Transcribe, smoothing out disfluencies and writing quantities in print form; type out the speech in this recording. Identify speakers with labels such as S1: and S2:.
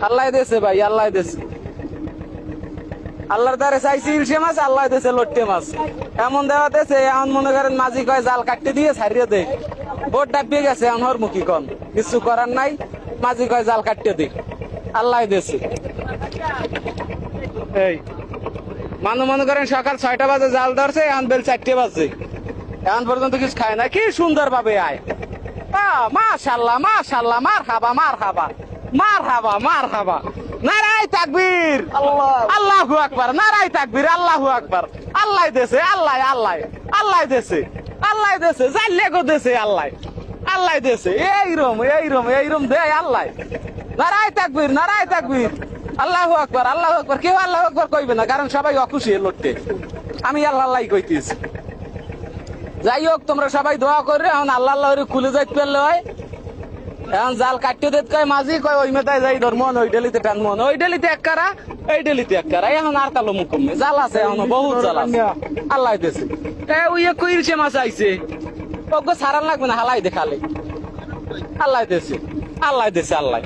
S1: আল্লাহ দেশে ভাই, আল্লাহ দেশে, আল্লাহর দ্বারে চাইছি ইলশে মাছ, আল্লাহ দেশে লট্টে মাছ। এমন দেওয়া দেশে এমন মনে করেন মাঝি কয় জাল কাটতে দিয়ে ছাড়িয়ে দে, বোট ডাবিয়ে গেছে এখন ওর মুখী কম, কিছু করার নাই, মাঝি কয় জাল কাটতে দে, আল্লাহ দেশে। এই মনে করেন সকাল 6টা বাজে জাল ধরছে, এখন বেল 4টে বাজে, এখন পর্যন্ত কিছু খায় না। কি সুন্দর ভাবে আয়, মাশাআল্লাহ মাশাআল্লাহ, মার হাবা মার হাবা মার হাবা মার হাবা, নারাই তাকবীর, আল্লাহু আকবার, নারাই তাকবীর, আল্লাহু আকবার। আল্লাহ দেশে, আল্লাহ আল্লাহ, আল্লাহ দেশে, আল্লাহ দেশে, জাল্লে গো দেশে, আল্লাহ আল্লাহ দেশে, এইরম এইরম এইরম দে আল্লাহ। নারাই তাকবীর, নারাই তাকবীর, আল্লাহু আকবার, আল্লাহু আকবার। কেউ আল্লাহু আকবার কইবে না, কারণ সবাই অখুশি লড়তে, আমি আল্লাহ আল্লাহ কইতেছি। যাই হোক, তোমরা সবাই দোয়া করে এখন আল্লাহ আল্লাহ খুলে যাইতে পারলে হয়। এখন জাল কাটতে দিতে কয় মাঝি, কয় ওই মেতায় যাই ধর মন, ওই ডেলিতে টান মন, ওই ডেলিতে এক কারা, এই ডেলিতে এক কারা। এখন আর কালো মুকুমে জাল আছে, এখন বহুত জাল আছে, আল্লাহ দেশে। ওই এক ইলশে মাছ আইছে, ওগো সারান লাগবে না, হালাই দেখালে, আল্লাহ দেশে, আল্লাহ দেশে, আল্লাহ।